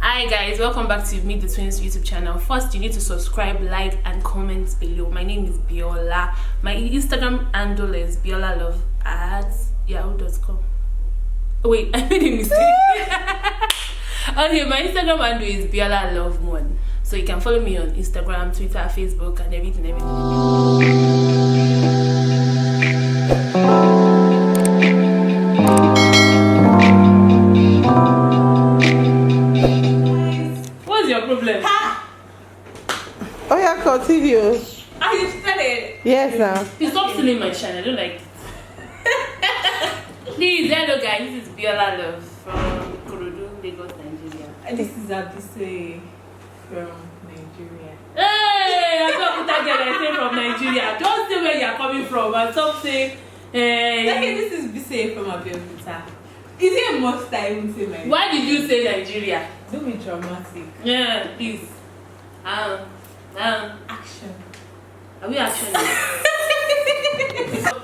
Hi guys, welcome back to Meet the Twins YouTube channel. First, you need to subscribe, like, and comment below. My name is Biola. My Instagram handle is biolalove@yahoo.com. Oh, wait, I made a mistake. Okay, my Instagram handle is biolalove1. So you can follow me on Instagram, Twitter, Facebook, and everything. What's your problem? Oh yeah, continue. Ah, you started. Yes, now. You stop stealing my channel. I don't like it. Please, hello guys. This is Biola Love from Kurudu, Lagos, Nigeria. And this is Abise from Nigeria. Hey, I don't put that girl I say from Nigeria. Don't say where you're coming from and stop saying. Okay, this is Bise from Abeokuta. Is it a must I even say Nigeria? Why did you say Nigeria? Don't be dramatic. Yeah, please. Action. Are we actually?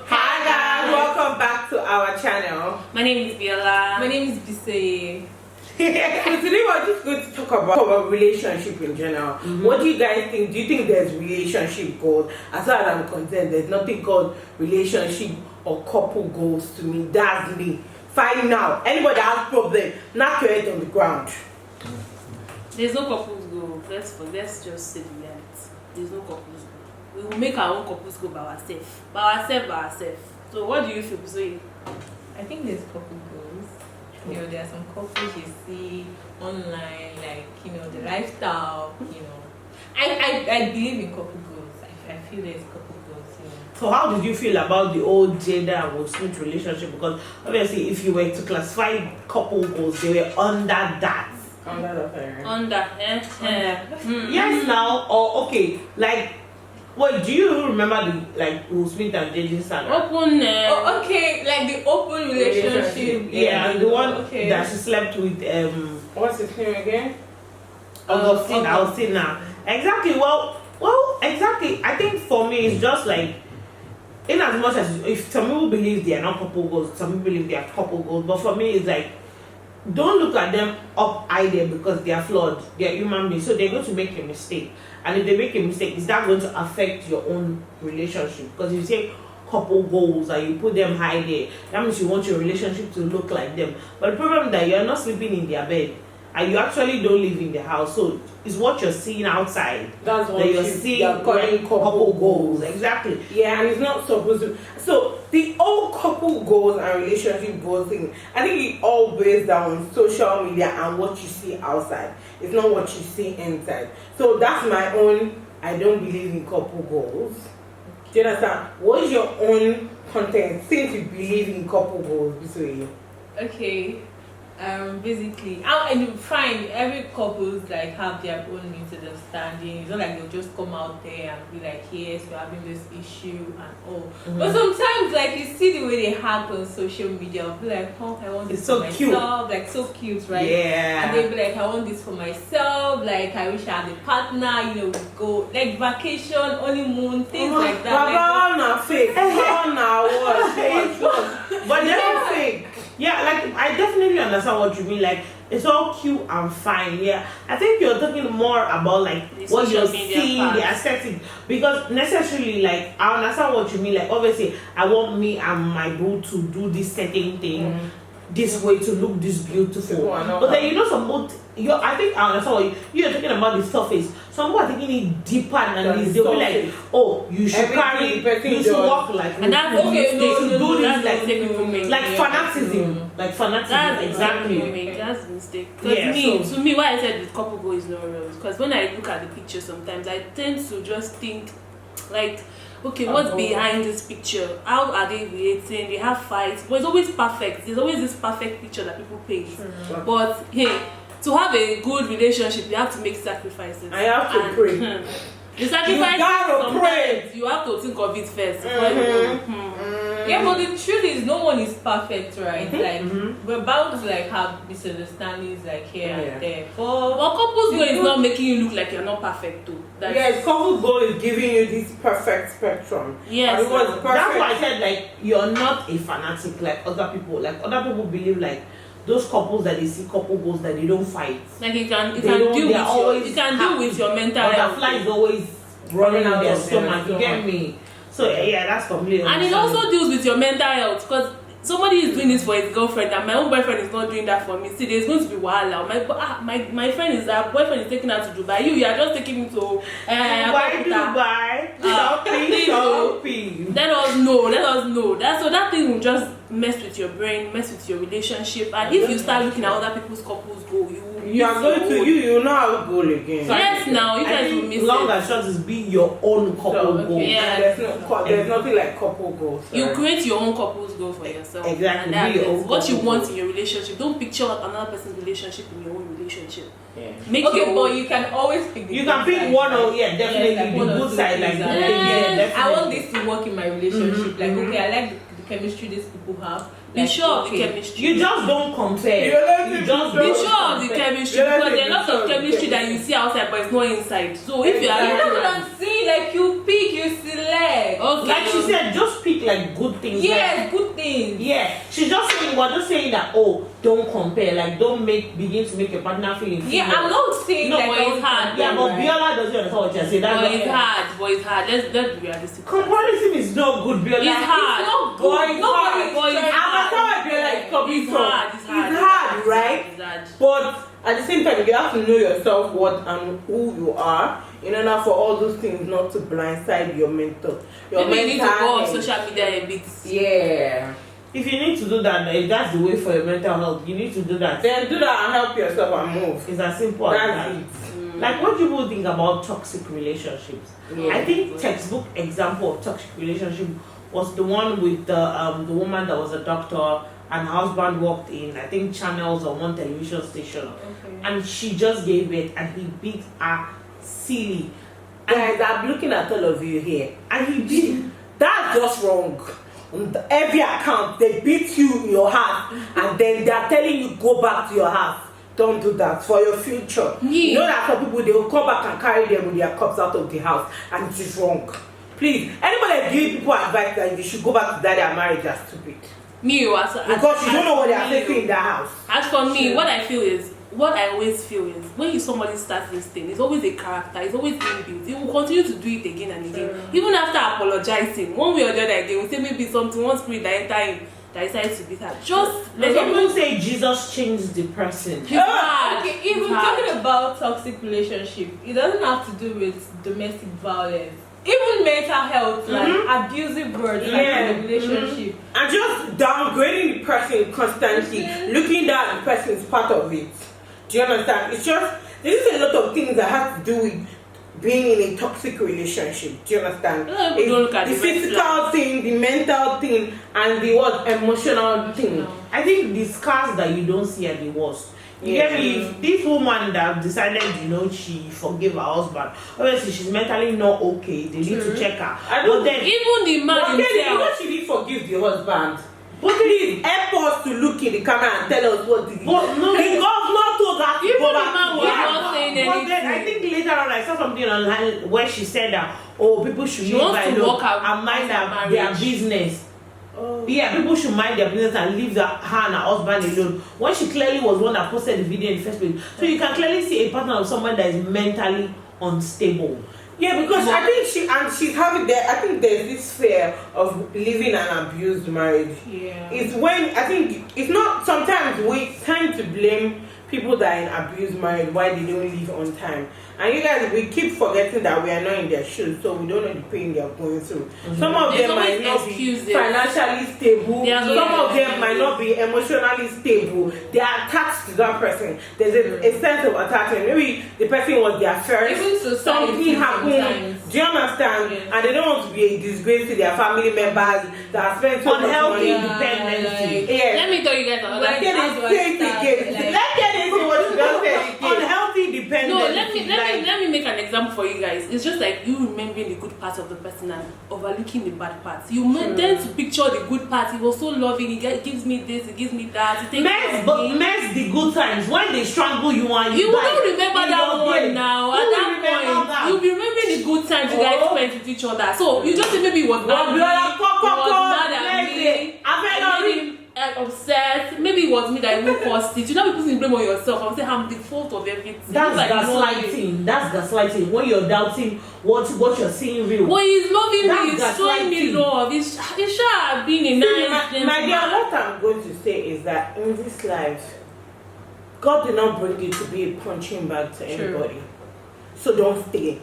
Hi guys, welcome back to our channel. My name is Biola. My name is Bise. So today we're just going to talk about relationship in general. What do you guys think? Do you think there's relationship goals? As far as I'm concerned, there's nothing called relationship or couple goals to me. That's me. Fine now. Anybody that has problem, knock your head on the ground. There's no couples goal. Let's just say the reality. There's no couples goal. We will make our own couples go by ourselves. So what do you feel, Zoe? I think there's couple goals. You know, there are some couples you see online, like, you know, the lifestyle, you know. I believe in couple goals. I feel there's couple goals, you know. So how did you feel about the old Jada and Will Smith relationship? Because obviously if you were to classify couple goals, they were under that. Under the parent. Yes now, or okay, like what do you remember the like Will Smith and JJ saga? Open Okay, like the open relationship. Yeah, the one okay. that she slept with What's his name again? Augustine. I'll say now. Exactly. Well, exactly. I think for me it's just like in as much as if some people believe they are not couple goals, some people believe they are couple goals, but for me it's like don't look at them up high there because they are flawed. They are human beings, so they're going to make a mistake. And if they make a mistake, is that going to affect your own relationship? Because if you say couple goals and you put them high there, that means you want your relationship to look like them. But the problem is that you're not sleeping in their bed and you actually don't live in the house. So it's what you're seeing outside. That's what that you're seeing. You're calling couple goals. Exactly. Yeah, and it's not supposed to. So the old couple goals and relationship goals thing, I think it all based down on social media and what you see outside. It's not what you see inside. So that's my own. I don't believe in couple goals. Do you understand? What is your own content since you believe in couple goals? This way. Okay. Basically, and fine, every couples like have their own misunderstanding. It's not like they'll just come out there and be like, yes, we're having this issue and all. But sometimes, like, you see the way they act on social media, I'll be like, oh, I want this It's for so cute. myself, like so cute, right? Yeah. And they'll be like, I want this for myself, like I wish I had a partner, you know, we go like vacation, honeymoon, things like that. Baba na fake. Baba na what? But They're fake. yeah, like I definitely understand what you mean. Like it's all cute and fine. Yeah, I think you're talking more about like The what you're social media seeing, part. the aesthetic. Because necessarily, like I understand what you mean. Like obviously, I want me and my boo to do this certain thing. This way to look this beautiful, but then you know some both. I think I understand what you're talking about the surface. Some people are taking it deeper than this. They'll be like, "Oh, you should Everything carry, you should walk like." And that's Okay, they should do this that's like the mistake people make. like fanaticism, like fanaticism. That's Exactly. That's the mistake. Because Yeah, to me, why I said the couple goal is not real. Because when I look at the picture, sometimes I tend to just think, like, okay, what's behind this picture? How are they relating? They have fights, but it's always perfect. There's always this perfect picture that people paint. But hey, to have a good relationship, you have to make sacrifices. I have to pray. The sacrifices, gotta sometimes pray. you have to think of it first. Yeah, but the truth is, no one is perfect, right? Like we're bound to like have misunderstandings like here and there. But Well, couples goal is not making you look like you're not perfect too. That's, Yes, couple goal is giving you this perfect spectrum. Yes. And it was perfect. That's why I said like you're not a fanatic like other people. Like other people believe like those couples that they see couple goals that they don't fight. Like you can They don't- deal they're with always you can deal with your mental Butterfly health. is always running out their of their stomach. You get me? So yeah, that's completely. And it also deals with your mental health, because somebody is doing this for his girlfriend and my own boyfriend is not doing that for me. See, there's going to be wahala. My friend is that boyfriend is taking her to Dubai. You are just taking him to Why Dubai? Shopping. Let us know. That thing will just mess with your brain, mess with your relationship, and if you start looking at other people's couples go, You are going to you know how to goal again. Yes, now you guys will miss long it. and short is be your own couple So, goal. Yeah. There's nothing like couple goals. You create your own couples goal for yourself. Exactly, And that be your is own what you couple want goal. in your relationship. Don't picture another person's relationship in your own relationship. Yeah. Make Okay, your but own. you can always pick the You good can pick side, one right? or definitely like the one or good two side, things like that- good things. Yeah, definitely. I want this to work in my relationship. Like, okay, I like the chemistry these people have. Be Like, sure of the okay. chemistry. You just don't compare. You don't You think just you Be don't sure of the compare. chemistry, Yeah, because there are be lots sure of of the chemistry that you chemistry. see outside but it's not inside. So if you are You know looking what at I'm saying? Like, you pick, you select. okay, Like she said, just pick like good things. Yes, good things. Yeah, she's just saying, we're just saying that, don't compare, like don't begin to make your partner feel inferior. Yeah, I'm not saying No, like but it's hard. Yeah, but right? Biola doesn't understand what you're saying. That's but what it's hard. But it's hard. Let's be realistic. comparison is not good, Biola. It's hard. It's not Boy, good. it's Nobody hard. is Boy, it's trying- hard. I'm not sure like coming It's from. hard. It's hard, right? It's hard. But at the same time, you have to know yourself, what and who you are, in order for all those things not to blindside your mental. Maybe you need to go on health. social media a bit. Yeah. If you need to do that, if that's the way for your mental health, you need to do that. Then do that and help yourself and move. It's as simple as That's that. it. Like, what do people think about toxic relationships? Yeah. I think textbook example of toxic relationship was the one with the woman that was a doctor and her husband walked in, I think channels or one television station, Okay. and she just gave it and he beat her silly. And, Guys, I'm looking at all of you here. and he beat That's just wrong. On every account, they beat you in your house and then they're telling you go back to your house. Don't do that for your future. Yeah. You know that some people, they will come back and carry them with their cups out of the house, and it is wrong. Please, anybody that give people advice that you should go back to that their marriage, are stupid. Me, Because you don't know what they are facing in that house. As for me, Sure. what I always feel is when somebody starts this thing, it's always a character, it's always inbuilt. It will continue to do it again and again. Even after apologizing, one way or the other again, we say maybe something, one spirit that enter him that decides to beat her. Just let Some him people say Jesus changed the person. It's hard. Okay, if It's we're hard. talking about toxic relationship, it doesn't have to do with domestic violence. Even mental health, like abusive words, like Yeah. in a relationship. And just downgrading the person constantly, looking down at the person is part of it. Do you understand? It's just, there's a lot of things that have to do with being in a toxic relationship. Do you understand? A lot of people don't look at the the red physical thing, the mental thing, and the emotional thing. I think the scars that you don't see are the worst. You Yeah. get me? If this woman that decided, she forgave her husband, obviously she's mentally not okay. They need to check her. I don't- But then, even the man But then, you know himself. she did forgive the husband. But please help us to look in the camera and tell us what did but no, the governor told her to Even go the back man to was the not house. saying But then I anything. think later on I saw something online where she said that people should She leave wants her to alone walk out and mind of their marriage. business. Oh. Yeah, people should mind their business and leave her and her husband alone. When she clearly was one that posted the video in the first place, so you can clearly see a pattern of someone that is mentally unstable. Yeah, because I think she's having there. I think there's this fear of living an abused marriage. Yeah. It's when I think it's not. Sometimes we tend to blame people that are in abused marriage why they don't leave on time. And you guys, we keep forgetting that we are not in their shoes, so we don't know the pain they are going through. Some of There's them might always not be excuses. financially stable. There's Some of always them might not be emotionally stable. They are attached to that person. There's a sense of attachment. Maybe the person was their first. Even society Something happened. sometimes. Do you understand? Yes. And they don't want to be a disgrace to their family members that have spent so much Unhealthy money. dependency. Yes. Let me tell you guys another Let thing. them say it again. Let them say what you just said again. Unhealthy dependency. No, let me make an example for you guys. It's just like you remembering the good parts of the person and overlooking the bad parts. You tend to picture the good parts. He was so loving. He gives me this. He gives me that. He takes care of me. Mess the good times when they strangle you and You die. don't remember In that your one grave. now. Who At will that remember point, that? you'll be remembering the good times you guys Oh. spent with each other. So you just say maybe he was mad at me. He was mad at me. I made him upset. Maybe it was me that even caused it. You know, putting blame on yourself. I'm saying I'm the fault of everything. That's like gaslighting. That's gaslighting. When you're doubting what you're seeing real. Well, he's loving That's me. He's showing me gaslighting. love. It's sure being a nice My dear, what I'm going to say is that in this life, God did not bring you to be a punching bag to anybody. So don't stay.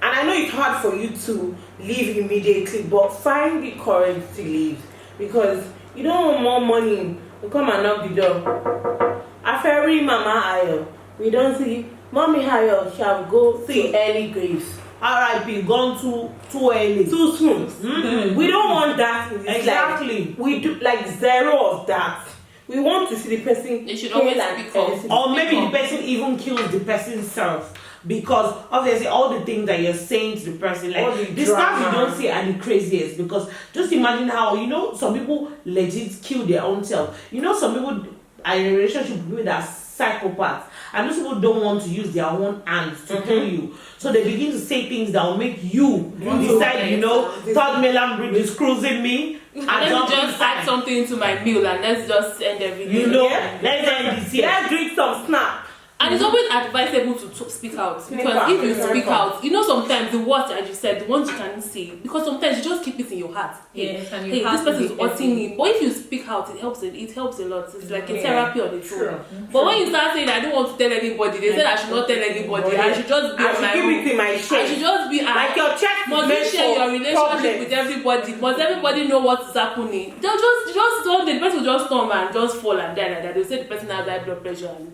And I know it's hard for you to leave immediately, but find the courage to leave. Because you don't want more money to come and knock the door. After Mama Ayo, we don't see Mommy Ayo shall go to early graves. R.I.P. gone too early. Too soon. We don't want that in this Exactly. life. We do like zero of that. We want to see the person. They should always speak up. Or maybe the person even kills the person's self. Because obviously all the things that you're saying to the person, like the stuff you don't say are the craziest. Because just imagine how, you know, some people legit kill their own self. You know, some people are in a relationship with people that are psychopaths, and those people don't want to use their own hands to kill you. So they begin to say things that will make you decide, you know, third mainland bridge is cruising me. Let me just add something into my meal and let's just end everything. You know, let's end this here. Let's drink some snap. And it's always advisable to speak out, because if you speak out, you know, sometimes the words, as you said, the ones you can't say, because sometimes you just keep it in your heart. Yes, and hey, this person is hurting me. But if you speak out, it helps a lot. It's like a therapy on its own. But when you start saying I don't want to tell anybody, they said I should not tell anybody. I should just be on my own. I should just be like your chest. Must you share your relationship with everybody? Must everybody know what is happening? They'll just one day the person will just come and just fall and die like that. They'll say the person has high blood pressure and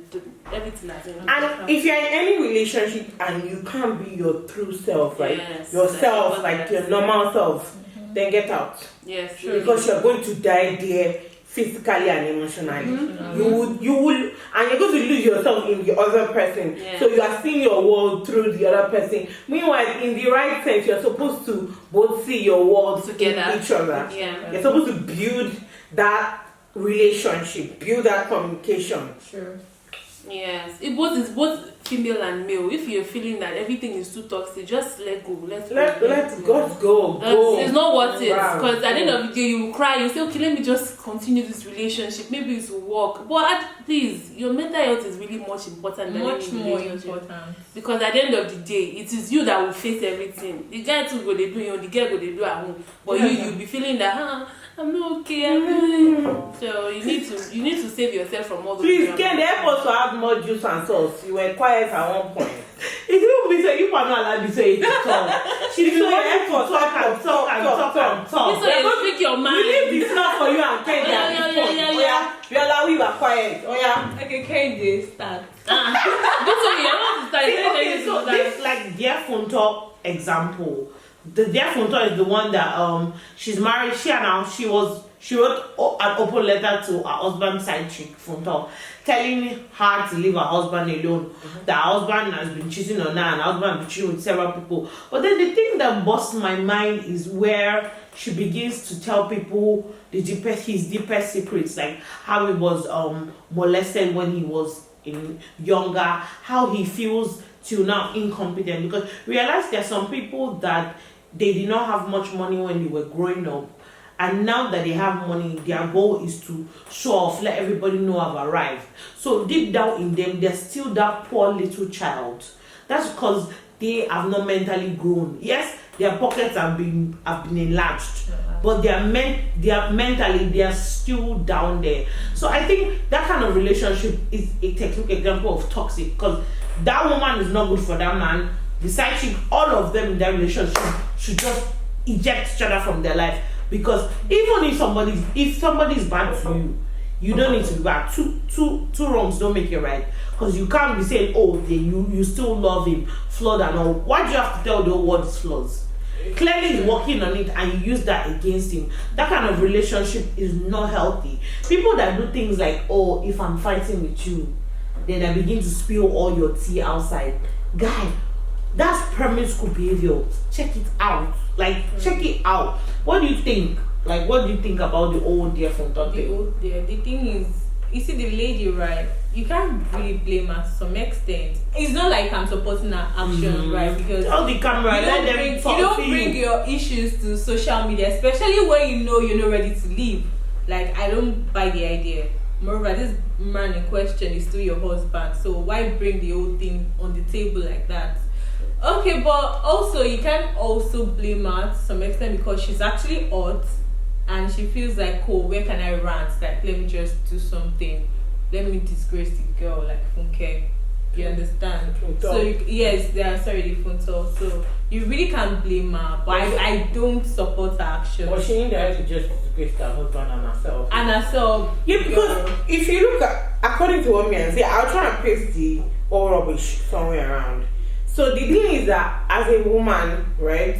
everything. And if you're in any relationship and you can't be your true self, right? Yes, yourself, like your normal self, then get out. Yes, because you're going to die there physically and emotionally. You will, and you're going to lose yourself in the other person. Yeah. So you are seeing your world through the other person. Meanwhile, in the right sense, you're supposed to both see your world together, in each other. Yeah. You're supposed to build that relationship, build that communication. Sure. Yes, it's both female and male. If you're feeling that everything is too toxic, just let go. Let go. It's not worth it. Because at the end of the day, you will cry. You say, okay, let me just continue this relationship. Maybe it will work. But please, your mental health is really much important than much any more relationship. important. Because at the end of the day, it is you that will face everything. The guy too go they do you, the girl go they do at home. But you'll be feeling that I'm not okay. So you need to save yourself from all those. Please, can they help us to have more juice and sauce? You were quiet at one point. It will be so you cannot allow me to say it talk. She's so help to talk. So you speak your mind. We leave the stuff for you and Kendi at this point. Biola, we were quiet. Okay, Kendi, start. So this like dear Funto example. The dear Funto is the one that she's married. She wrote an open letter to her husband's side chick Funto, telling her to leave her husband alone. That her husband has been cheating on her and her husband has been cheating with several people. But then the thing that busts my mind is where she begins to tell people his deepest secrets, like how he was molested when he was younger, how he feels till now incompetent. Because realize there are some people that they did not have much money when they were growing up, and now that they have money, their goal is to show off, let everybody know I've arrived. So deep down in them, they're still that poor little child. That's because they have not mentally grown. Yes, their pockets have been enlarged, but mentally they are still down there. So I think that kind of relationship is a technical example of toxic, because that woman is not good for that man. The side chick, all of them in that relationship should just eject each other from their life. Because even if somebody is bad to you, you don't need to be bad. Two wrongs don't make it right. Because you can't be saying, you still love him, flawed and all. Why do you have to tell the whole world his flaws? Clearly he's working on it and you use that against him. That kind of relationship is not healthy. People that do things like, if I'm fighting with you, then I begin to spill all your tea outside. Guy, that's primary school behavior. Check it out. Check it out. What do you think? What do you think about the old dear from Tonte? The thing is, you see the lady, right? You can't really blame her to some extent. It's not like I'm supporting her actions, right? Because all the camera, you don't bring your issues to social media, especially when you know you're not ready to leave. Like, I don't buy the idea. Moreover, this man in question is still your husband, so why bring the whole thing on the table like that? Okay, but also you can also blame her to some extent because she's actually hot and she feels like, oh, where can I rant? Like, let me just do something. Let me disgrace the girl, like, okay. You understand? So yes, they are sorry, the phone talk. So you really can't blame her, but I don't support her action. But she needed to just disgrace her husband and herself. And herself. Yeah, because if you look at, according to what me and say, I'll try and paste the all rubbish somewhere around. So the thing is that as a woman, right,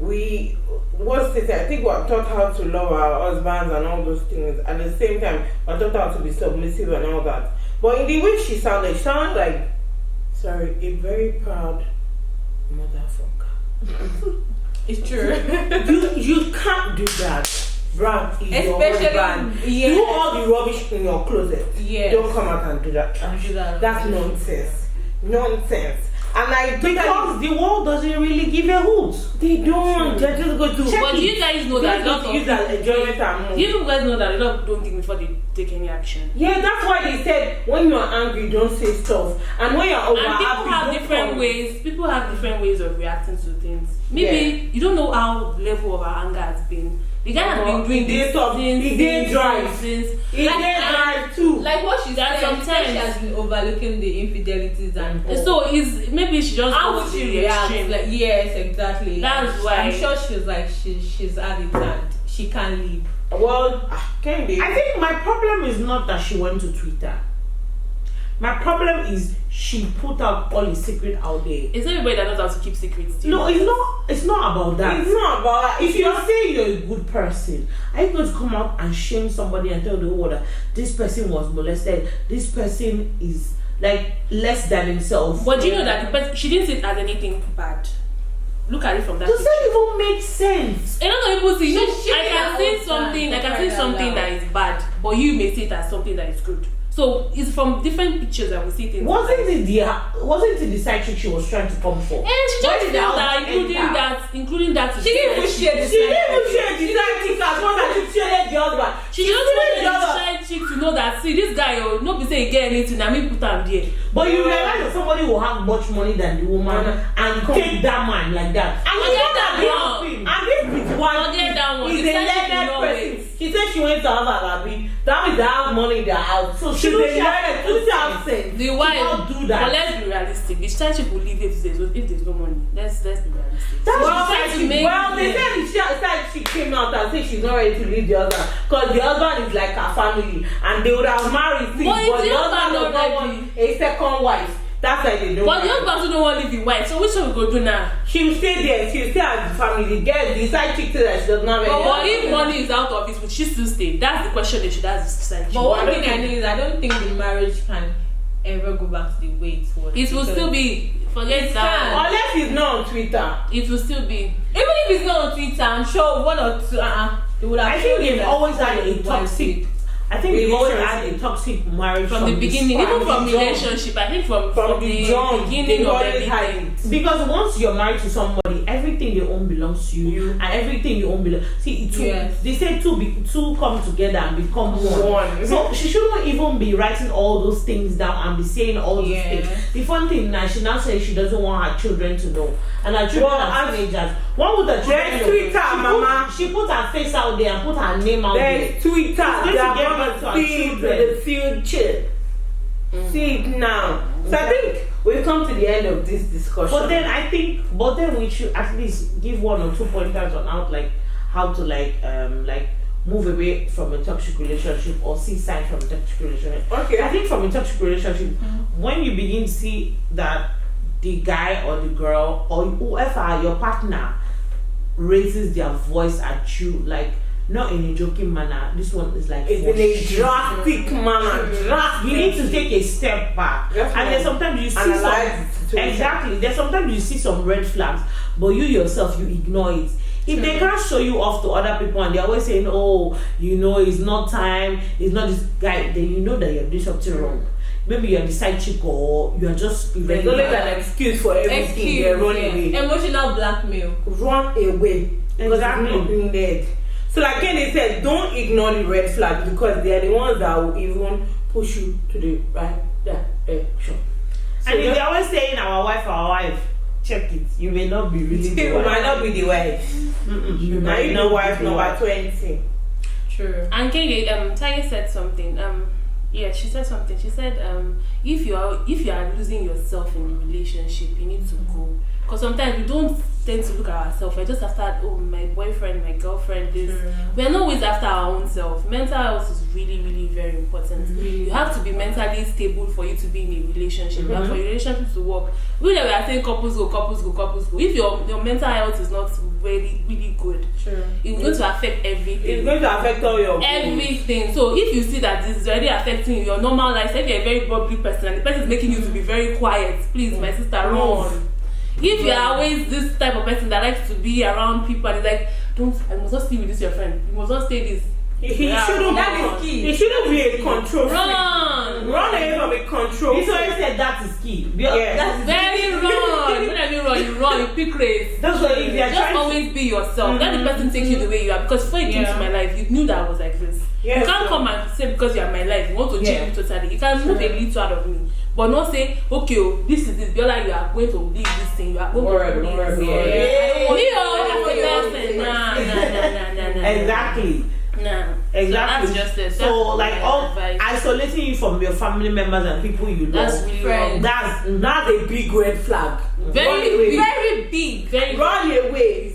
I think we're taught how to love our husbands and all those things. At the same time, we're taught how to be submissive and all that. But in the way she sounded like, sorry, a very proud motherfucker. It's true. you can't do that. Bruh, Especially, yeah. Do all the rubbish in your closet. Yes. Don't come out and do that. That's nonsense. Nonsense. And because the world doesn't really give a hoot. They don't. They're just going to. But do you guys know that a lot of use that enjoyment and move. You guys know that a lot of people don't think before they take any action. Yeah, that's why they said when you are angry, don't say stuff, and when you're over And people happy, have don't different come. ways. People have different ways of reacting to things. Maybe you don't know how the level of our anger has been. The guy has been doing this He did drive. since. He did drive too. Like what she said, Sometimes she has been overlooking the infidelities and all. So maybe she just how goes would to she the react? extreme. Like, yes, exactly. That's why I'm sure she's like she's at it and she can't leave. Well, can be. I think my problem is not that she went to Twitter. My problem is she put out all the secret out there. It's not everybody that knows how to keep secrets. No, it's not. It's not about that. It's not about. If you say you're a good person, are you going to come out and shame somebody and tell the whole world that this person was molested? This person is like less than himself. But do you know that the person, she didn't say it as anything bad? Look at it from that. Does that even make sense? A lot of people see. I can say out something. I and can say talk something out that is bad, but you may see it as something that is good. So it's from different pictures that we see things. Wasn't it the side chick she was trying to come for? And she just Why did felt that that, including that. She didn't even share the She didn't even share the side chick as one that she shared the other one. She just wanted the side chick to know that, see, this guy, no be say he get anything, I mean put him there. But you realize that somebody will have much money than the woman and take that man like that. And you know that one. And this one Forget that one. is The a side chick learned will person. always. She said she went to have a baby. That means they have money in their house. So she's a learned. She have sense. The wife, don't do that. but let's be realistic. The side chick will leave if there's no money. Let's be realistic. That's Well, trying to make they said she came out and said she's not ready to leave the husband because the husband is like her family and they would have married since, But if but the the husband husband does not already- want a second wife. That's why they don't. But the husband still don't want to leave the wife. So which one we go do now? She will stay there. She will stay as the family. The girl, the side chick said that she does not have But any if money is out of it, would she still stay? That's the question they should ask the side chick. But one thing I know is I don't think the marriage can ever go back to the way it was. It will because still be. Forget It that. can. Unless it's not on Twitter. It will still be. Even if it's not on Twitter, I'm sure one or two. They would have. I think shown they've that always had a wife toxic. did. I think they've always had a toxic marriage From the beginning, start. even from the jump. relationship, I think from the jump, beginning they of always had everything. it. Because once you're married to somebody, everything they own belongs to you, and everything you own belongs. See, Yes. they say two come together and become one. So she shouldn't even be writing all those things down and be saying all those Yes. things. The fun thing now, she now says she doesn't want her children to know, and her children are teenagers. What would the children There's know? Twitter, Mama. She put her face out there and put her name out there. There's Twitter. going They to are get going back to to our see children. the future. See it now. So I think we've come to the end of this discussion. But then we should at least give one or two pointers on how to move away from a toxic relationship or see signs from a toxic relationship. Okay. I think from a toxic relationship, when you begin to see that the guy or the girl or whoever your partner raises their voice at you, like not in a joking manner, this one is like it's for in a shit. drastic manner. Drastic. You need to take a step back. Definitely. And then sometimes you see Analyze the some situation. exactly. Then sometimes you see some red flags, but you yourself you ignore it. If they can't show you off to other people and they're always saying, oh, it's not time, it's not this guy, then you know that you're doing something wrong. Maybe you're the side chick or you're just There's always an excuse for everything. They run away. Emotional blackmail. Run away. Because I'm Exactly. not doing that. So like Kenny said, don't ignore the red flags because they are the ones that will even push you to the right direction. So And if they're always saying our wife, check it. You may not be really the you wife. might not be the wife. You Now might you not know be wife the number 20. True. And Kenge, Taye said something. Yeah, she said something. She said, if you are losing yourself in the relationship, you need to go. Because sometimes we don't tend to look at ourselves. We're just after, oh, my boyfriend, my girlfriend, this. We're not always after our own self. Mental health is really, really very important. You have to be mentally stable for you to be in a relationship. And for your relationship to work. We are saying couples go. If your mental health is not really, really good, it's going to affect everything. It's going to affect all your Everything. So if you see that this is already affecting your normal life, if you're a very bubbly person and the person is making you to be very quiet, please, my sister, run. If you're always this type of person that likes to be around people and is like, I must not stay with this your friend. You must not stay this. He shouldn't. That is key. He shouldn't be a control freak. Run Run away from a control This freak. always said that is key. Yeah. That's very wrong. When I mean run, you pick race. That's why if you're Just trying always be yourself. Let the person take you the way you are. Because before you came to my life, you knew that I was like this. Yes, you can't sir. come and say because you are my life, you want to change me totally. You can move a little out of me. But not say, okay, oh, this is this. Biola, you are going to leave this thing. You are going to leave this thing. Nah. Exactly. Nah. Exactly. So that's just it. So That's like my all advice. isolating you from your family members and people you love. That's really wrong. That's a big red flag. Very, Run away. very big. Very Run away.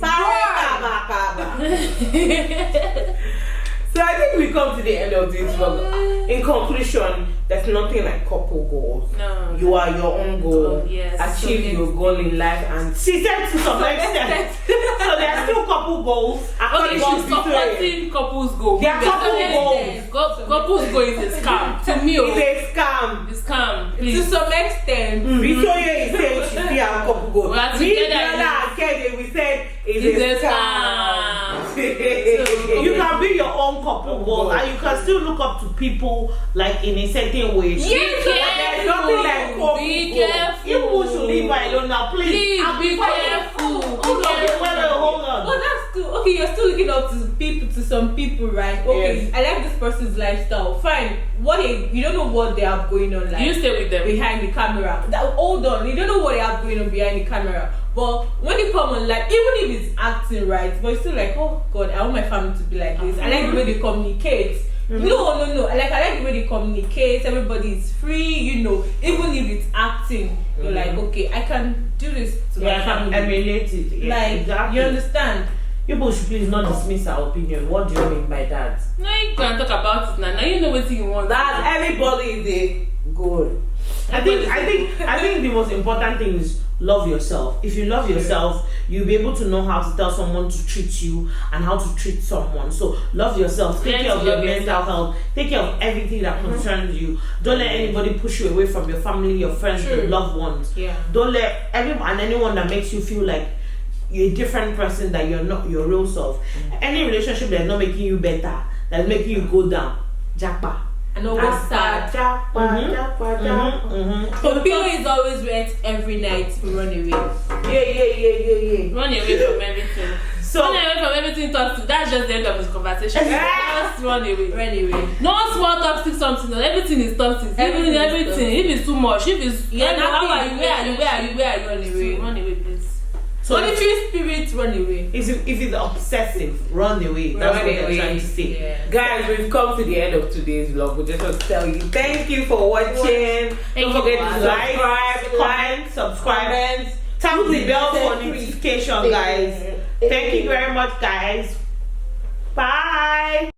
So I think we come to the end of this vlog. In conclusion, there's nothing like couple goals. No. You are your own goal. Oh, yes. Achieve your goal in life and She said to some extent. So there are still couple goals. Okay, she's supporting couples go. They are couple goals. Couples go is a scam. To me, it's a scam. it's scam. To Please. some extent. Victoria is saying she still have couple goals. We are Me, together Biola, and Kede, we said It's it's a a scam. scam. You can be your own couple goal and you can still look up to people like in a certain way. Be There's nothing like careful. couple Be goals. careful. You people should leave her alone now, please. Please be careful. Okay, hold on. Oh, that's cool. Okay, you're still looking up to people, to some people, right? Okay, Yes. I like this person's lifestyle. Fine. You don't know what they have going on, like You stay with them. behind the camera. Hold on, you don't know what they have going on behind the camera. But when you come on, like, even if it's acting right, but it's still like, oh God, I want my family to be like this. I like the way they communicate. No. I like the way they communicate. Everybody is free, even if it's acting, you're like, okay, I can do this to my family. Emulate it. Yeah, Like, exactly. you understand? People should please not dismiss our opinion. What do you mean by that? Now you can talk about it now. Now you know what you want. That everybody is a goal. I think the most important thing is love yourself. If you love yourself, you'll be able to know how to tell someone to treat you and how to treat someone. So love yourself. Take Learn care to of your love mental yourself. health. Take care of everything that concerns you. Don't let anybody push you away from your family, your friends, True. your loved ones. Yeah. Don't let anyone that makes you feel like you're a different person, that you're not your real self. Any relationship that's not making you better, that's making you go down, jackpot. And always sad. So pillow is always wet every night to run away. Yeah. Run away from everything. So Run away from everything toxic. That's just the end of this conversation. Just run away. Run away. No small toxic something. No, everything is toxic. Everything is Everything. toxic. If it's too much, if it's how are you? Where are you? Run away. Run away, please. So Monetary spirit, run away. if it's obsessive, run away. That's Run what they're away. trying to say. Yeah. Guys, we've come to the end of today's vlog. We just want to tell you thank you for watching. Don't forget to Like, subscribe, comment, subscribe. comment, Tap the bell for Please. notification, guys. Thank you very much, guys. Bye.